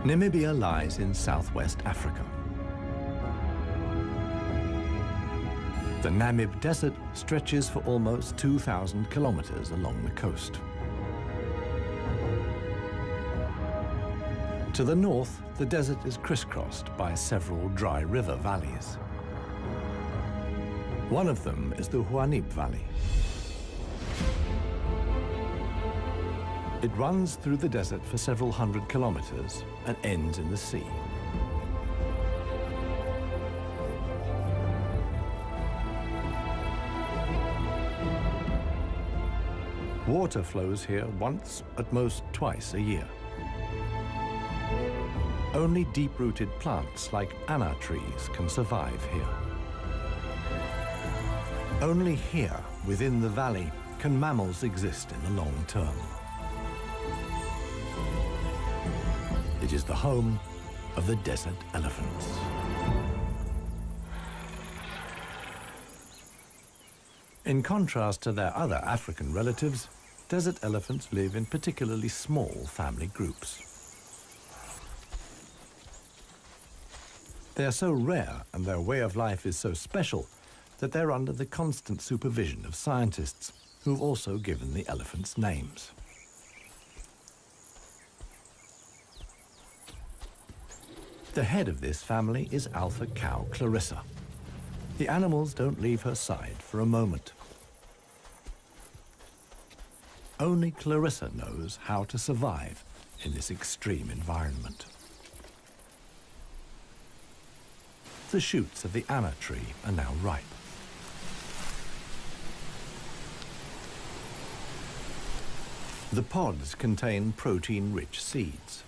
Namibia lies in southwest Africa. The Namib Desert stretches for almost 2,000 kilometers along the coast. To the north, the desert is crisscrossed by several dry river valleys. One of them is the Huanib Valley. It runs through the desert for several hundred kilometers and ends in the sea. Water flows here once, at most twice a year. Only deep-rooted plants like anna trees can survive here. Only here, within the valley, can mammals exist in the long term. It is the home of the desert elephants. In contrast to their other African relatives, desert elephants live in particularly small family groups. They are so rare and their way of life is so special that they're under the constant supervision of scientists who've also given the elephants names. The head of this family is alpha cow Clarissa. The animals don't leave her side for a moment. Only Clarissa knows how to survive in this extreme environment. The shoots of the anna tree are now ripe. The pods contain protein-rich seeds.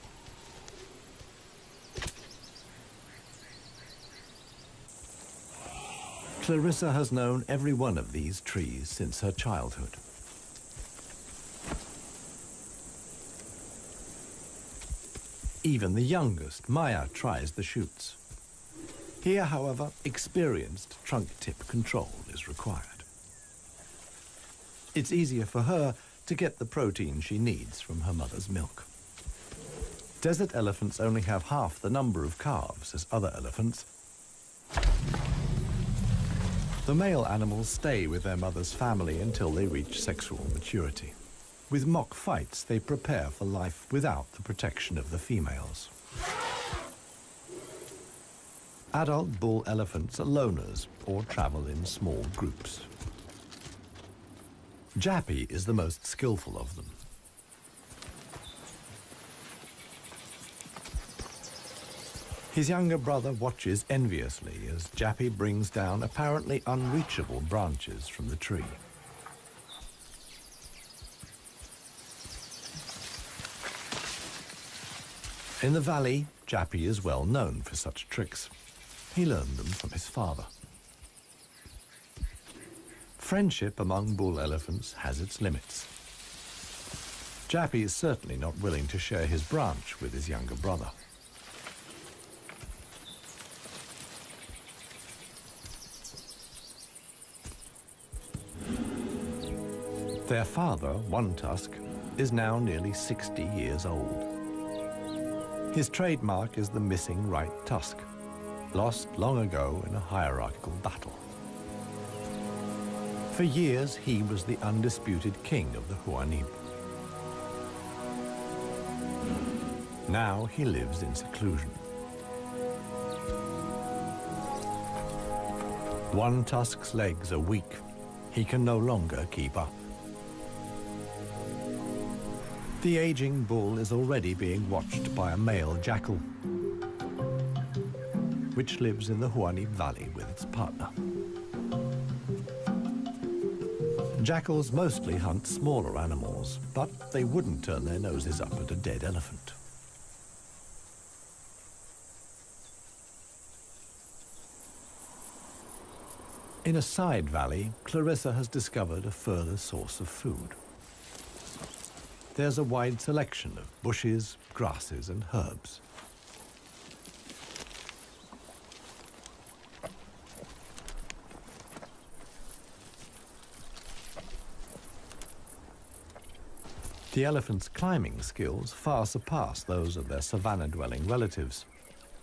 Clarissa has known every one of these trees since her childhood. Even the youngest, Maya, tries the shoots. Here, however, experienced trunk tip control is required. It's easier for her to get the protein she needs from her mother's milk. Desert elephants only have half the number of calves as other elephants. The male animals stay with their mother's family until they reach sexual maturity. With mock fights, they prepare for life without the protection of the females. Adult bull elephants are loners or travel in small groups. Jappy is the most skillful of them. His younger brother watches enviously as Jappy brings down apparently unreachable branches from the tree. In the valley, Jappy is well known for such tricks. He learned them from his father. Friendship among bull elephants has its limits. Jappy is certainly not willing to share his branch with his younger brother. Their father, One Tusk, is now nearly 60 years old. His trademark is the missing right tusk, lost long ago in a hierarchical battle. For years, he was the undisputed king of the Huanib. Now he lives in seclusion. One Tusk's legs are weak. He can no longer keep up. The aging bull is already being watched by a male jackal, which lives in the Huanib Valley with its partner. Jackals mostly hunt smaller animals, but they wouldn't turn their noses up at a dead elephant. In a side valley, Clarissa has discovered a further source of food. There's a wide selection of bushes, grasses, and herbs. The elephants' climbing skills far surpass those of their savanna-dwelling relatives.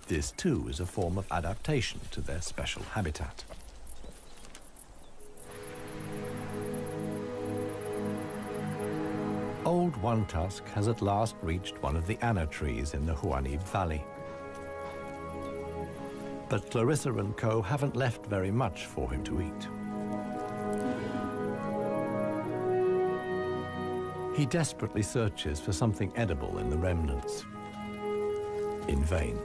This too is a form of adaptation to their special habitat. Old One Tusk has at last reached one of the anna trees in the Huanib Valley. But Clarissa and co haven't left very much for him to eat. He desperately searches for something edible in the remnants. In vain.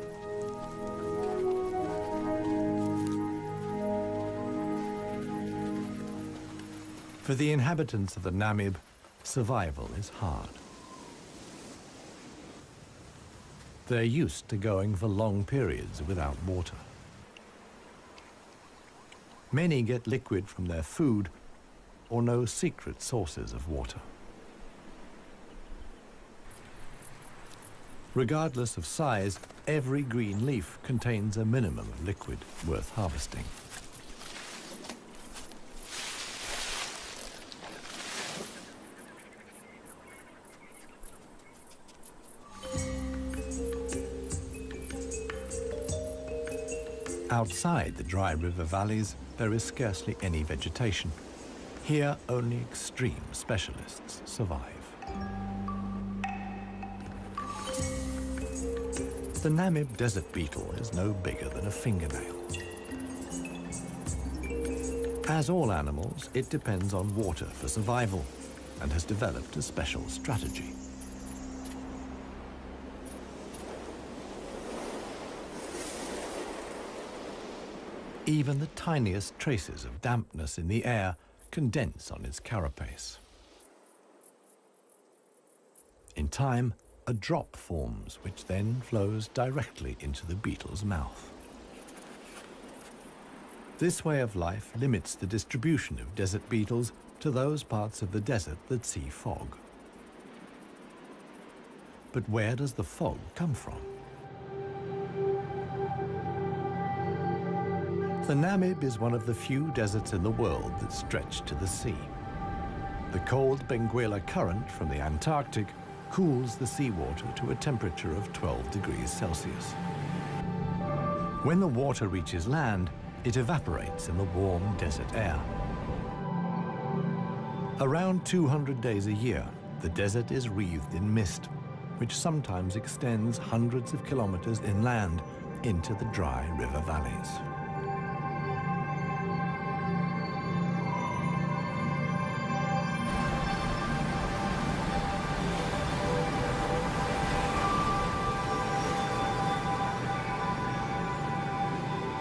For the inhabitants of the Namib, survival is hard. They're used to going for long periods without water. Many get liquid from their food or know secret sources of water. Regardless of size, every green leaf contains a minimum of liquid worth harvesting. Outside the dry river valleys, there is scarcely any vegetation. Here, only extreme specialists survive. The Namib desert beetle is no bigger than a fingernail. As all animals, it depends on water for survival and has developed a special strategy. Even the tiniest traces of dampness in the air condense on its carapace. In time, a drop forms, which then flows directly into the beetle's mouth. This way of life limits the distribution of desert beetles to those parts of the desert that see fog. But where does the fog come from? The Namib is one of the few deserts in the world that stretch to the sea. The cold Benguela current from the Antarctic cools the seawater to a temperature of 12 degrees Celsius. When the water reaches land, it evaporates in the warm desert air. Around 200 days a year, the desert is wreathed in mist, which sometimes extends hundreds of kilometers inland into the dry river valleys.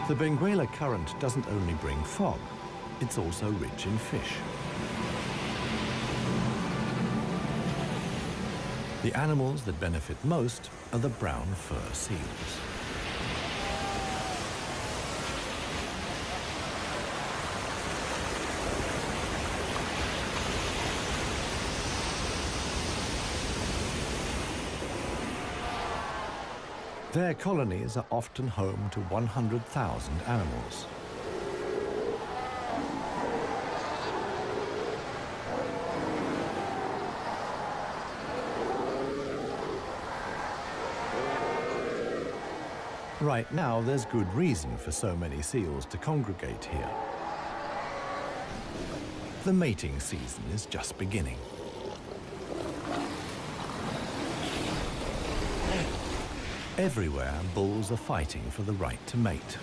The Benguela current doesn't only bring fog, it's also rich in fish. The animals that benefit most are the brown fur seals. Their colonies are often home to 100,000 animals. Right now, there's good reason for so many seals to congregate here. The mating season is just beginning. Everywhere, bulls are fighting for the right to mate.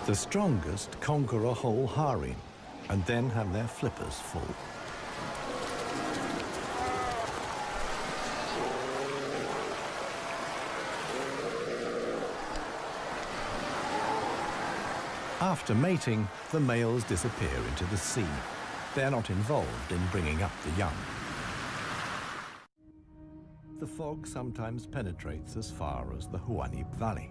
The strongest conquer a whole harem and then have their flippers full. After mating, the males disappear into the sea. they're not involved in bringing up the young. The fog sometimes penetrates as far as the Huanib Valley.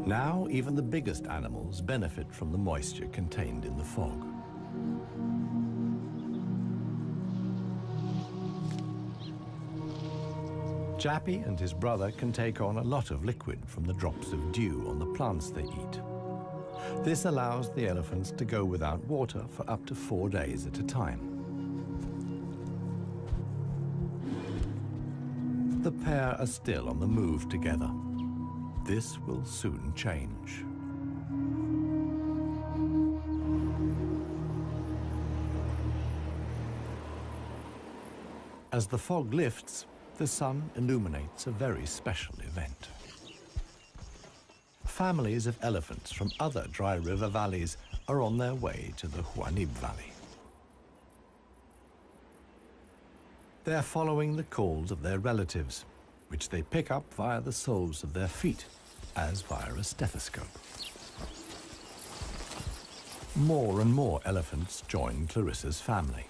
Now, even the biggest animals benefit from the moisture contained in the fog. Jappy and his brother can take on a lot of liquid from the drops of dew on the plants they eat. This allows the elephants to go without water for up to 4 days at a time. The pair are still on the move together. This will soon change. As the fog lifts, the sun illuminates a very special event. Families of elephants from other dry river valleys are on their way to the Huanib Valley. They're following the calls of their relatives, which they pick up via the soles of their feet, as via a stethoscope. More and more elephants join Clarissa's family.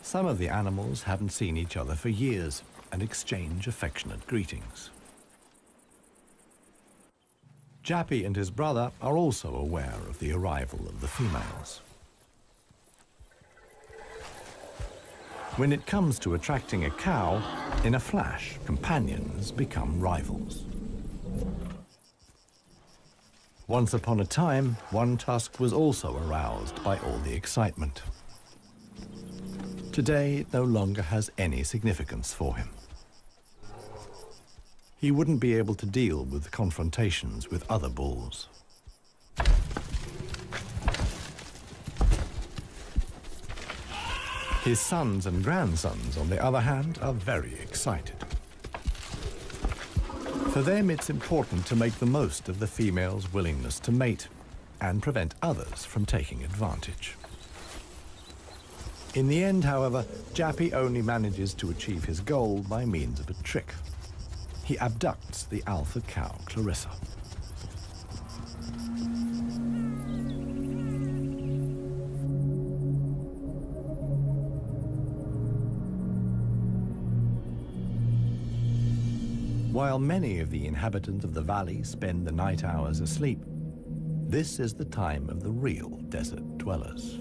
Some of the animals haven't seen each other for years and exchange affectionate greetings. Jappy and his brother are also aware of the arrival of the females. When it comes to attracting a cow, in a flash, companions become rivals. Once upon a time, one tusk was also aroused by all the excitement. Today, it no longer has any significance for him. He wouldn't be able to deal with confrontations with other bulls. His sons and grandsons, on the other hand, are very excited. For them, it's important to make the most of the female's willingness to mate and prevent others from taking advantage. In the end, however, Jappy only manages to achieve his goal by means of a trick. He abducts the alpha cow, Clarissa. While many of the inhabitants of the valley spend the night hours asleep, this is the time of the real desert dwellers.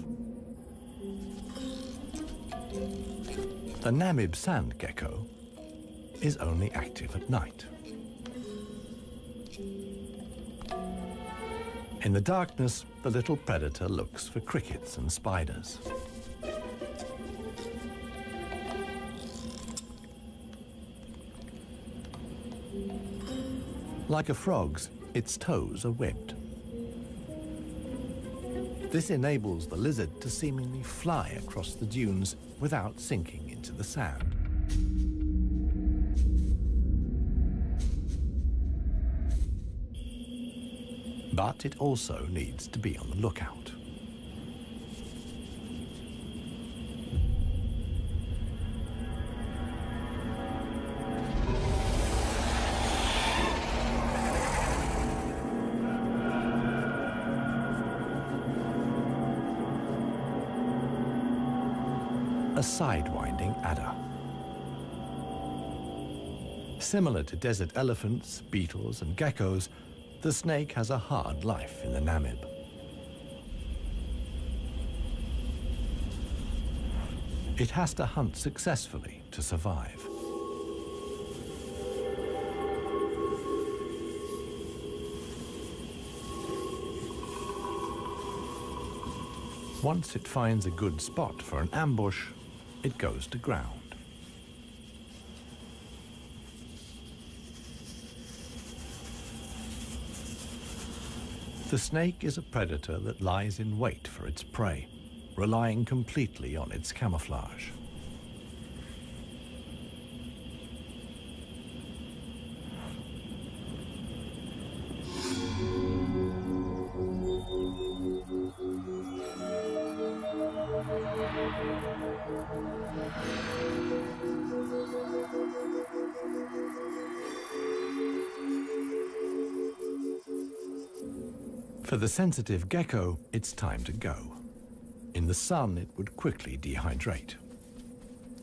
The Namib sand gecko is only active at night. In the darkness, the little predator looks for crickets and spiders. Like a frog's, its toes are webbed. This enables the lizard to seemingly fly across the dunes without sinking into the sand. But it also needs to be on the lookout. A sidewinding adder. Similar to desert elephants, beetles, and geckos, the snake has a hard life in the Namib. It has to hunt successfully to survive. Once it finds a good spot for an ambush, it goes to ground. The snake is a predator that lies in wait for its prey, relying completely on its camouflage. For the sensitive gecko, it's time to go. In the sun, it would quickly dehydrate.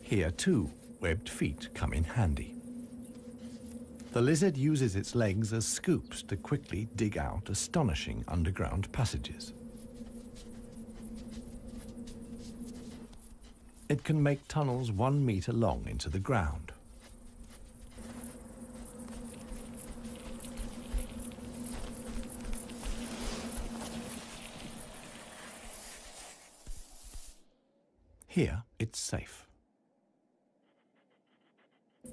Here, too, webbed feet come in handy. The lizard uses its legs as scoops to quickly dig out astonishing underground passages. It can make tunnels 1 meter long into the ground. Here, it's safe.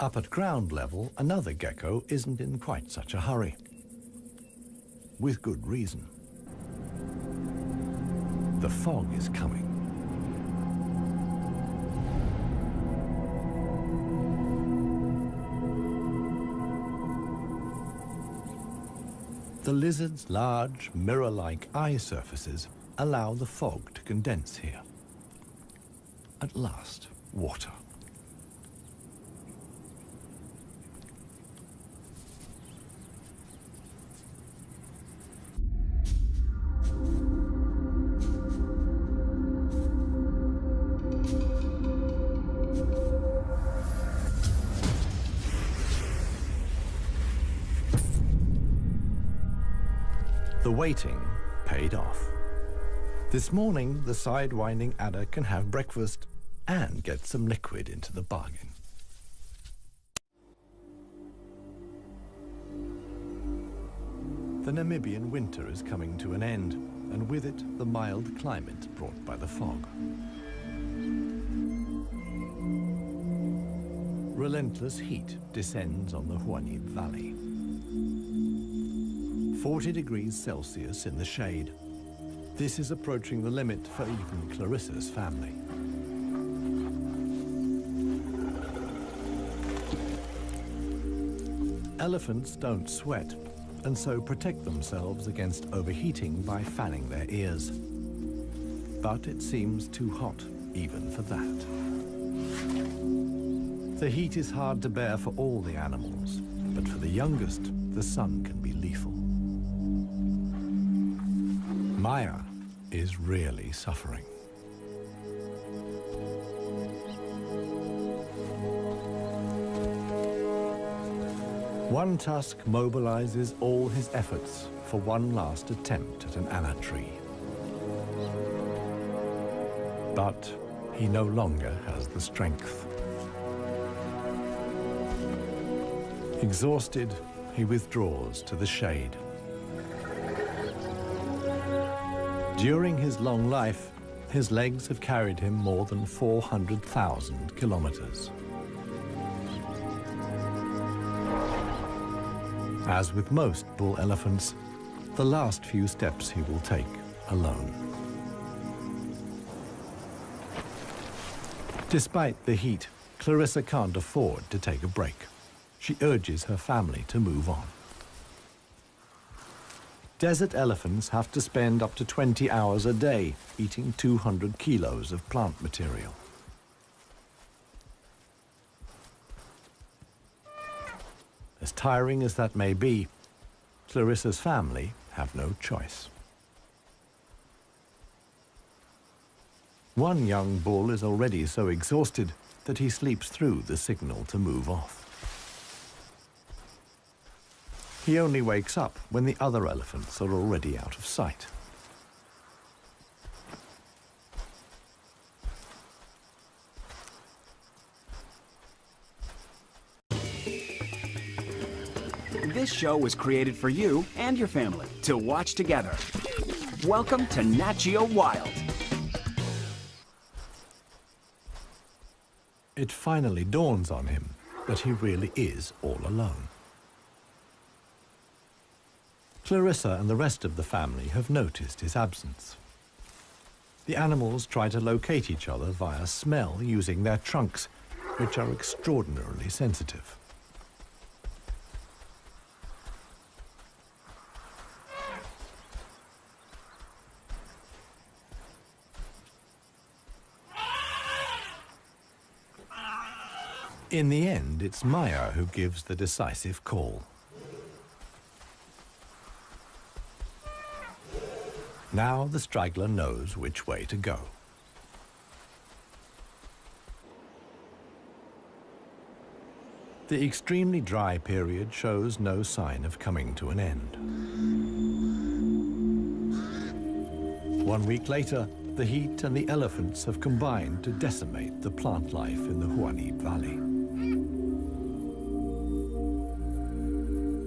Up at ground level, another gecko isn't in quite such a hurry. With good reason. The fog is coming. The lizard's large, mirror-like eye surfaces allow the fog to condense here. At last, water. The waiting paid off. This morning, the sidewinding adder can have breakfast and get some liquid into the bargain. The Namibian winter is coming to an end, and with it, the mild climate brought by the fog. Relentless heat descends on the Huanib Valley. 40 degrees Celsius in the shade. This is approaching the limit for even Clarissa's family. Elephants don't sweat, and so protect themselves against overheating by fanning their ears. But it seems too hot, even for that. The heat is hard to bear for all the animals, but for the youngest, the sun can be lethal. Maya is really suffering. One tusk mobilizes all his efforts for one last attempt at an anna tree. But he no longer has the strength. Exhausted, he withdraws to the shade. During his long life, his legs have carried him more than 400,000 kilometers. As with most bull elephants, the last few steps he will take alone. Despite the heat, Clarissa can't afford to take a break. She urges her family to move on. Desert elephants have to spend up to 20 hours a day eating 200 kilos of plant material. As tiring as that may be, Clarissa's family have no choice. One young bull is already so exhausted that he sleeps through the signal to move off. He only wakes up when the other elephants are already out of sight. This show was created for you and your family to watch together. Welcome to Nat Geo Wild. It finally dawns on him that he really is all alone. Clarissa and the rest of the family have noticed his absence. The animals try to locate each other via smell using their trunks, which are extraordinarily sensitive. In the end, it's Maya who gives the decisive call. Now the straggler knows which way to go. The extremely dry period shows no sign of coming to an end. 1 week later, the heat and the elephants have combined to decimate the plant life in the Huanim Valley.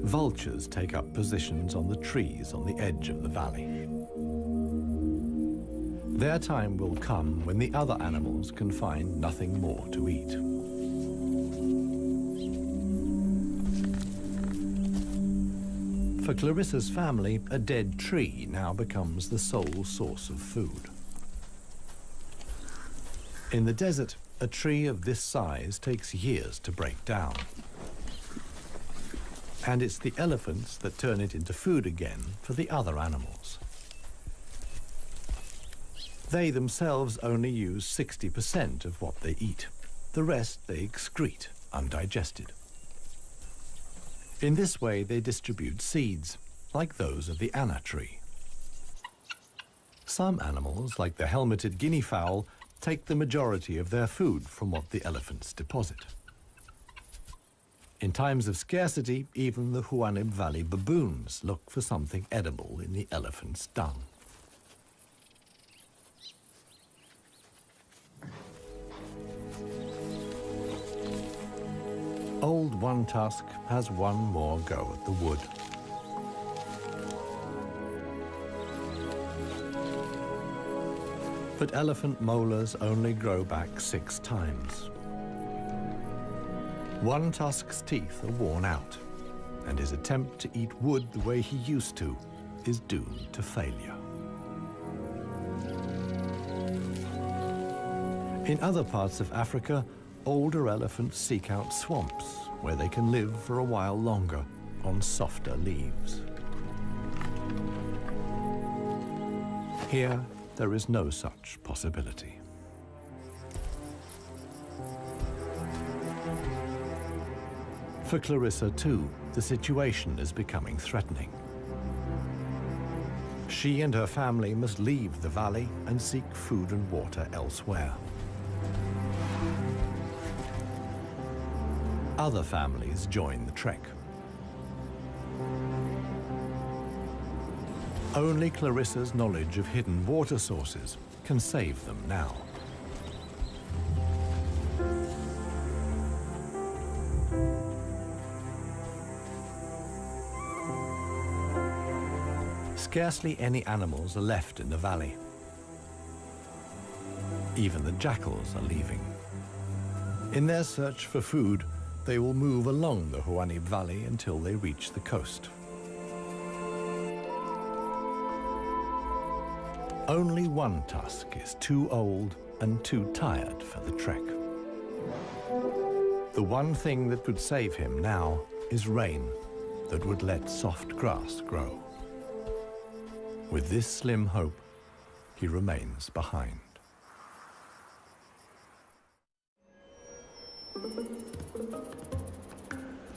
Vultures take up positions on the trees on the edge of the valley. Their time will come when the other animals can find nothing more to eat. For Clarissa's family, a dead tree now becomes the sole source of food. In the desert, a tree of this size takes years to break down. And it's the elephants that turn it into food again for the other animals. They themselves only use 60% of what they eat. The rest they excrete undigested. In this way, they distribute seeds, like those of the anna tree. Some animals, like the helmeted guinea fowl, take the majority of their food from what the elephants deposit. In times of scarcity, even the Huanim Valley baboons look for something edible in the elephant's dung. Old One Tusk has one more go at the wood. But elephant molars only grow back 6 times. One Tusk's teeth are worn out, and his attempt to eat wood the way he used to is doomed to failure. In other parts of Africa, older elephants seek out swamps where they can live for a while longer on softer leaves. Here, there is no such possibility. For Clarissa, too, the situation is becoming threatening. She and her family must leave the valley and seek food and water elsewhere. Other families join the trek. Only Clarissa's knowledge of hidden water sources can save them now. Scarcely any animals are left in the valley. Even the jackals are leaving. In their search for food, they will move along the Huanim Valley until they reach the coast. Only One Tusk is too old and too tired for the trek. The one thing that could save him now is rain that would let soft grass grow. With this slim hope, he remains behind.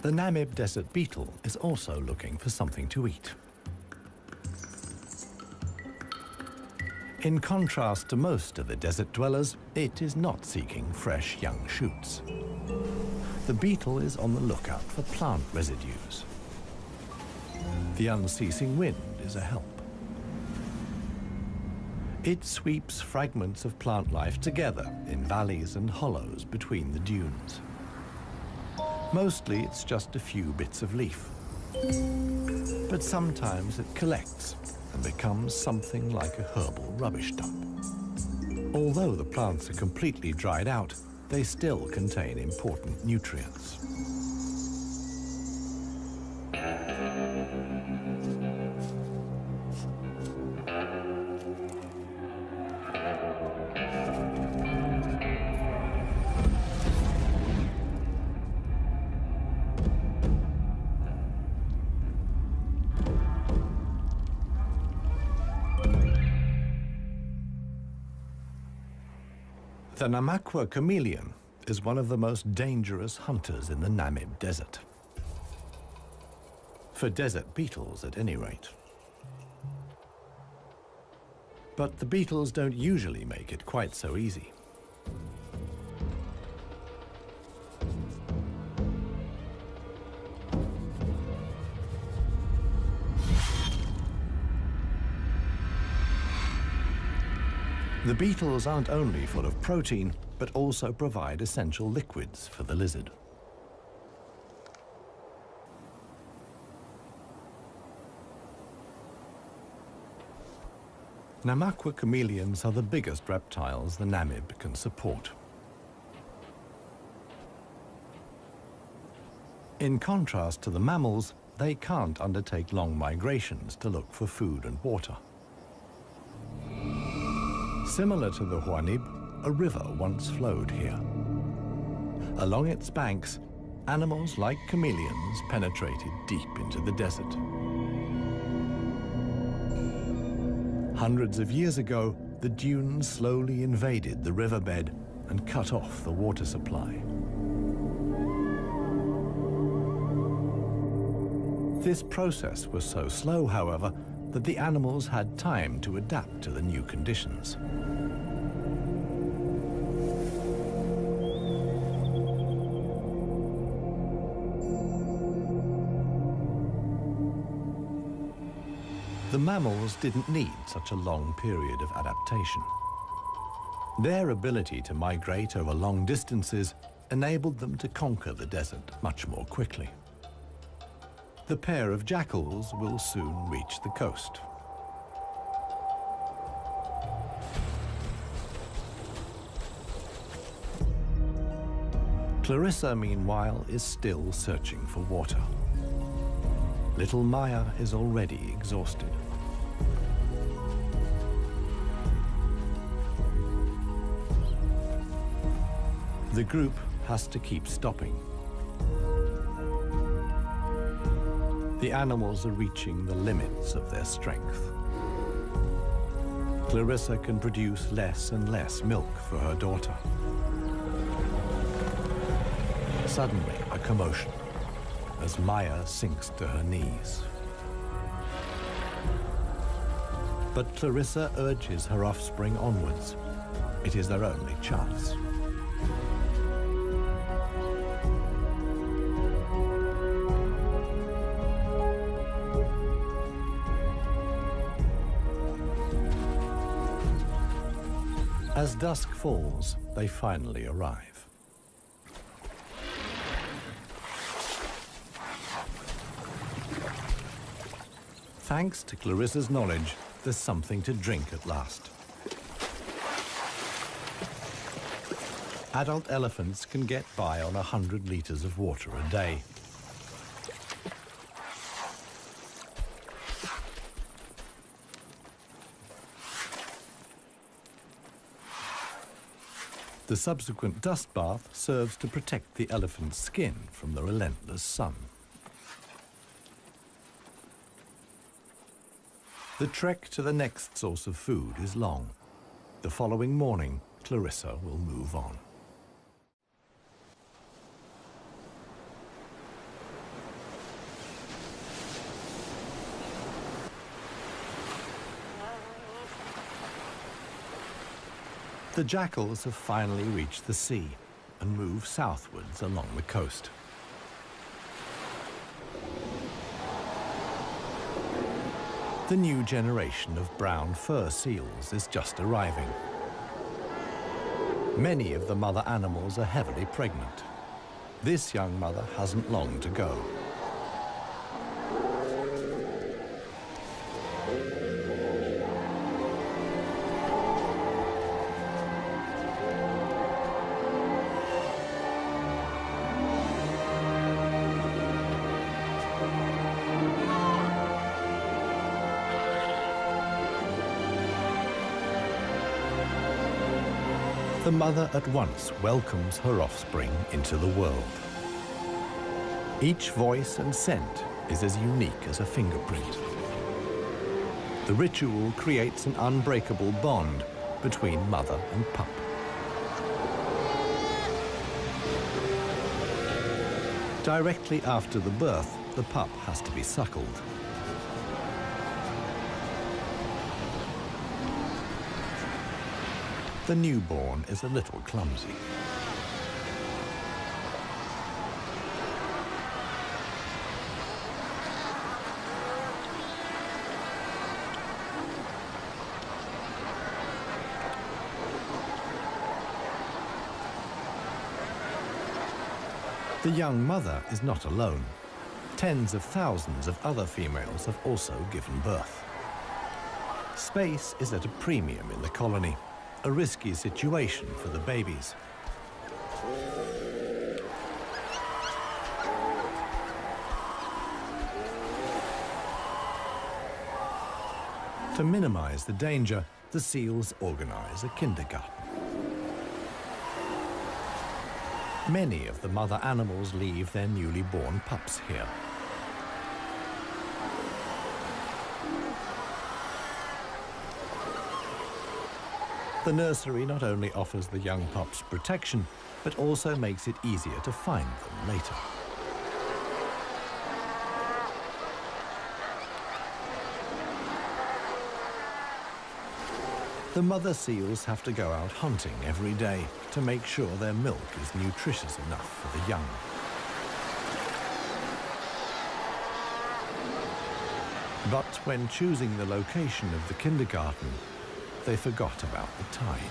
The Namib desert beetle is also looking for something to eat. In contrast to most of the desert dwellers, it is not seeking fresh young shoots. The beetle is on the lookout for plant residues. The unceasing wind is a help. It sweeps fragments of plant life together in valleys and hollows between the dunes. Mostly it's just a few bits of leaf. But sometimes it collects and becomes something like a herbal rubbish dump. Although the plants are completely dried out, they still contain important nutrients. The Namakwa chameleon is one of the most dangerous hunters in the Namib desert. For desert beetles, at any rate. But the beetles don't usually make it quite so easy. The beetles aren't only full of protein, but also provide essential liquids for the lizard. Namaqua chameleons are the biggest reptiles the Namib can support. In contrast to the mammals, they can't undertake long migrations to look for food and water. Similar to the Huanib, a river once flowed here. Along its banks, animals like chameleons penetrated deep into the desert. Hundreds of years ago, the dunes slowly invaded the riverbed and cut off the water supply. This process was so slow, however, that the animals had time to adapt to the new conditions. The mammals didn't need such a long period of adaptation. Their ability to migrate over long distances enabled them to conquer the desert much more quickly. The pair of jackals will soon reach the coast. Clarissa, meanwhile, is still searching for water. Little Maya is already exhausted. The group has to keep stopping. The animals are reaching the limits of their strength. Clarissa can produce less and less milk for her daughter. Suddenly, a commotion as Maya sinks to her knees. But Clarissa urges her offspring onwards. It is their only chance. As dusk falls, they finally arrive. Thanks to Clarissa's knowledge, there's something to drink at last. Adult elephants can get by on 100 liters of water a day. The subsequent dust bath serves to protect the elephant's skin from the relentless sun. The trek to the next source of food is long. The following morning, Clarissa will move on. The jackals have finally reached the sea and move southwards along the coast. The new generation of brown fur seals is just arriving. Many of the mother animals are heavily pregnant. This young mother hasn't long to go. The mother at once welcomes her offspring into the world. Each voice and scent is as unique as a fingerprint. The ritual creates an unbreakable bond between mother and pup. Directly after the birth, the pup has to be suckled. The newborn is a little clumsy. The young mother is not alone. Tens of thousands of other females have also given birth. Space is at a premium in the colony, a risky situation for the babies. To minimize the danger, the seals organize a kindergarten. Many of the mother animals leave their newly born pups here. The nursery not only offers the young pups protection, but also makes it easier to find them later. The mother seals have to go out hunting every day to make sure their milk is nutritious enough for the young. But when choosing the location of the kindergarten, they forgot about the tide.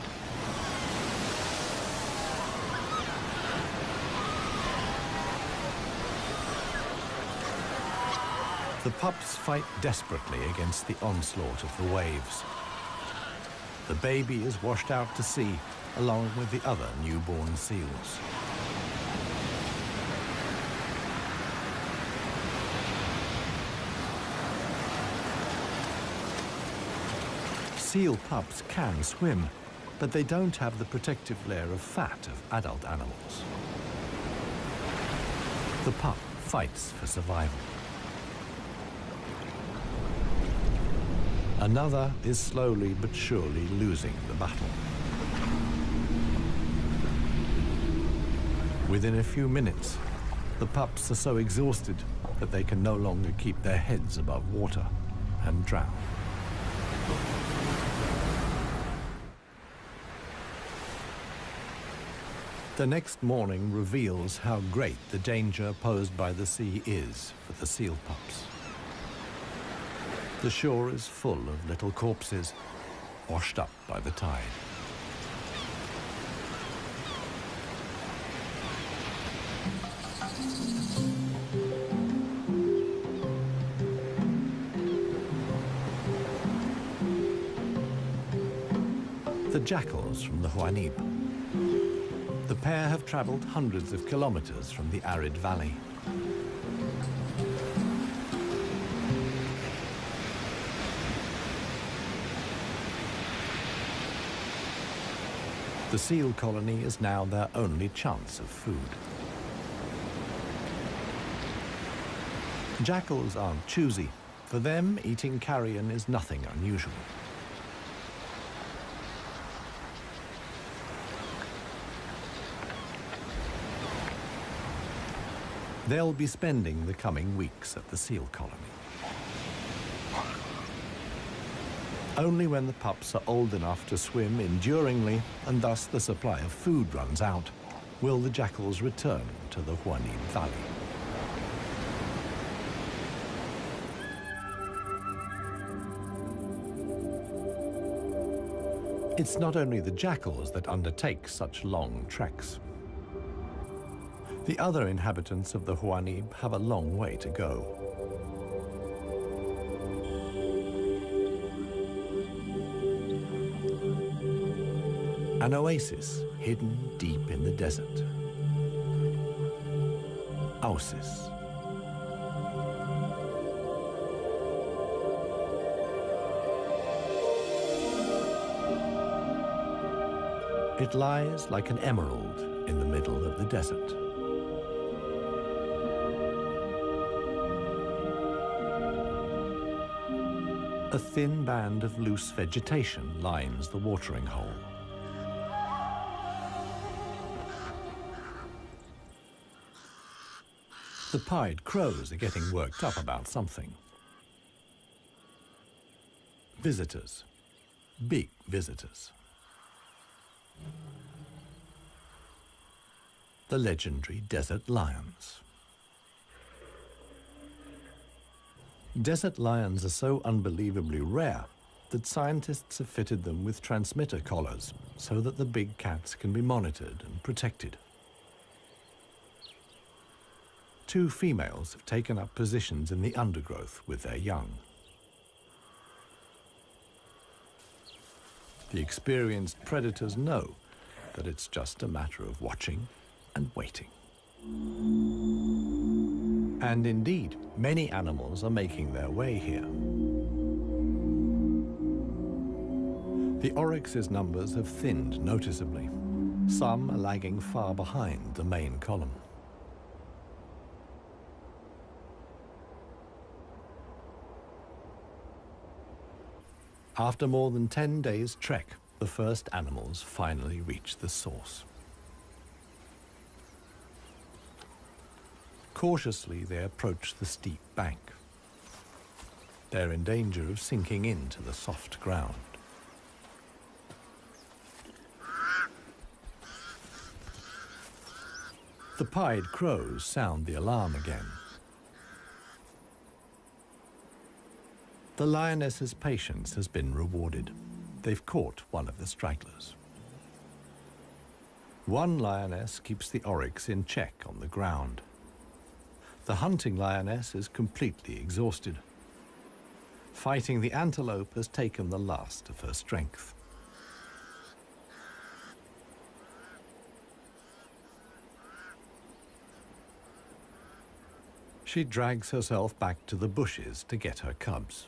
The pups fight desperately against the onslaught of the waves. The baby is washed out to sea, along with the other newborn seals. Seal pups can swim, but they don't have the protective layer of fat of adult animals. The pup fights for survival. Another is slowly but surely losing the battle. Within a few minutes, the pups are so exhausted that they can no longer keep their heads above water and drown. The next morning reveals how great the danger posed by the sea is for the seal pups. The shore is full of little corpses, washed up by the tide. The jackals from the Huanib. The pair have traveled hundreds of kilometers from the arid valley. The seal colony is now their only chance of food. Jackals aren't choosy. For them, eating carrion is nothing unusual. They'll be spending the coming weeks at the seal colony. Only when the pups are old enough to swim enduringly, and thus the supply of food runs out, will the jackals return to the Huanib Valley. It's not only the jackals that undertake such long treks. The other inhabitants of the Huanib have a long way to go. An oasis hidden deep in the desert. Oasis. It lies like an emerald in the middle of the desert. A thin band of loose vegetation lines the watering hole. The pied crows are getting worked up about something. Visitors. Big visitors. the legendary desert lions. Desert lions are so unbelievably rare that scientists have fitted them with transmitter collars so that the big cats can be monitored and protected. Two females have taken up positions in the undergrowth with their young. The experienced predators know that it's just a matter of watching and waiting. And indeed, many animals are making their way here. The oryx's numbers have thinned noticeably. Some are lagging far behind the main column. After more than 10 days' trek, the first animals finally reach the source. Cautiously, they approach the steep bank. They're in danger of sinking into the soft ground. The pied crows sound the alarm again. The lioness's patience has been rewarded. They've caught one of the stragglers. One lioness keeps the oryx in check on the ground. The hunting lioness is completely exhausted. Fighting the antelope has taken the last of her strength. She drags herself back to the bushes to get her cubs.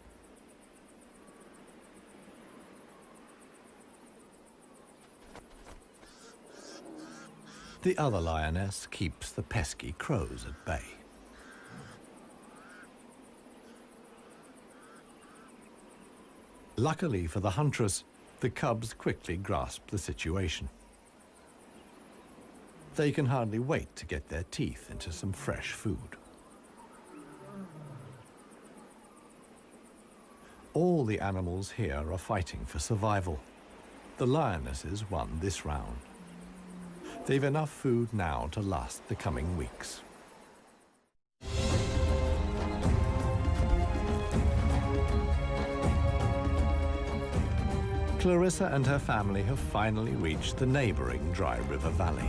The other lioness keeps the pesky crows at bay. Luckily for the huntress, the cubs quickly grasp the situation. They can hardly wait to get their teeth into some fresh food. All the animals here are fighting for survival. The lionesses won this round. They've enough food now to last the coming weeks. Clarissa and her family have finally reached the neighboring Dry River Valley.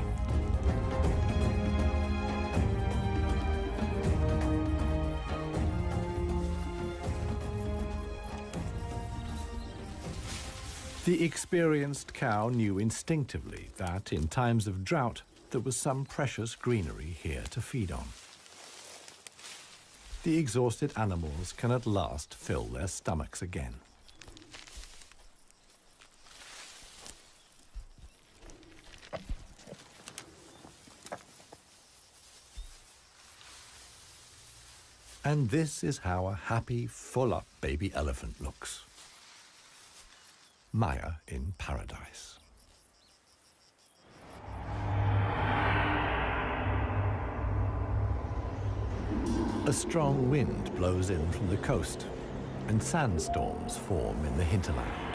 The experienced cow knew instinctively that in times of drought, there was some precious greenery here to feed on. The exhausted animals can at last fill their stomachs again. And this is how a happy, full-up baby elephant looks. Maya in paradise. A strong wind blows in from the coast, and sandstorms form in the hinterland.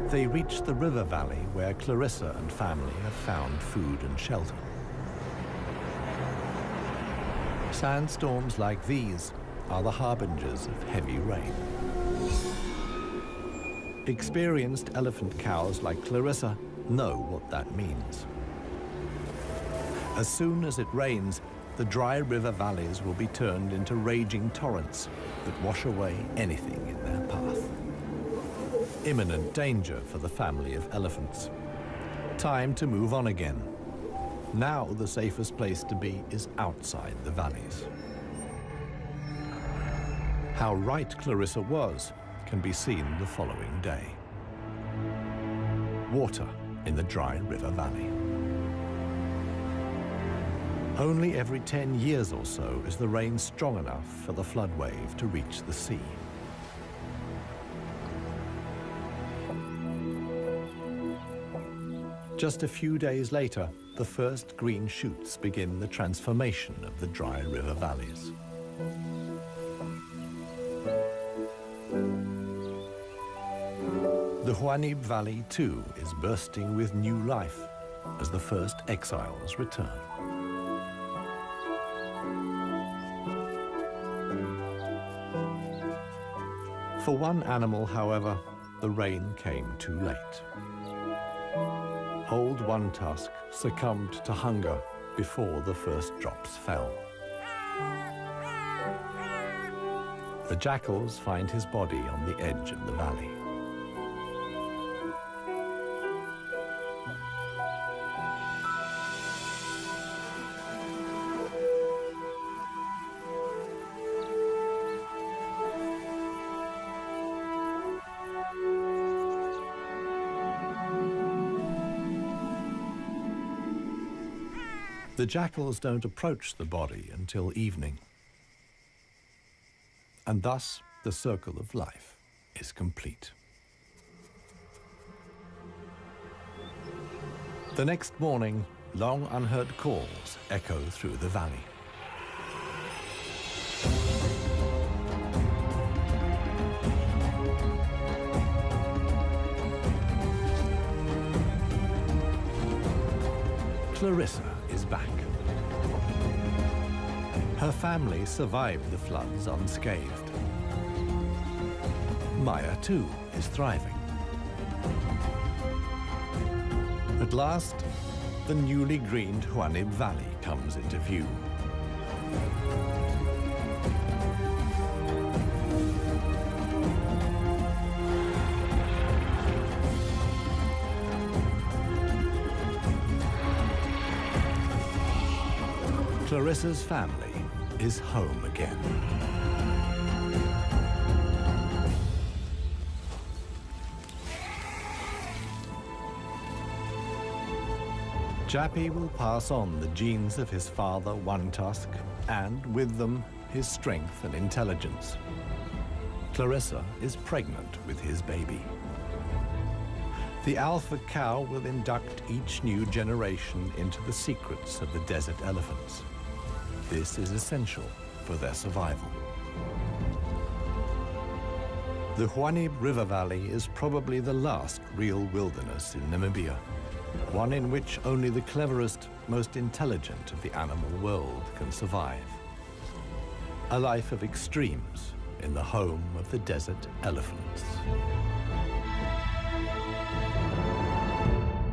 They reach the river valley where Clarissa and family have found food and shelter. Sandstorms like these are the harbingers of heavy rain. Experienced elephant cows like Clarissa know what that means. As soon as it rains, the dry river valleys will be turned into raging torrents that wash away anything in their path. Imminent danger for the family of elephants. Time to move on again. Now the safest place to be is outside the valleys. How right Clarissa was can be seen the following day. Water in the Dry River Valley. Only every 10 years or so is the rain strong enough for the flood wave to reach the sea. Just a few days later, the first green shoots begin the transformation of the dry river valleys. The Huanib Valley, too, is bursting with new life as the first exiles return. For one animal, however, the rain came too late. Old One Tusk succumbed to hunger before the first drops fell. The jackals find his body on the edge of the valley. The jackals don't approach the body until evening. And thus, the circle of life is complete. The next morning, long unheard calls echo through the valley. Clarissa is back. Her family survived the floods unscathed. Maya, too, is thriving. At last, the newly greened Huanib Valley comes into view. Clarissa's family is home again. Jappy will pass on the genes of his father, One Tusk, and with them, his strength and intelligence. Clarissa is pregnant with his baby. The alpha cow will induct each new generation into the secrets of the desert elephants. This is essential for their survival. The Huanib River Valley is probably the last real wilderness in Namibia, one in which only the cleverest, most intelligent of the animal world can survive. A life of extremes in the home of the desert elephants.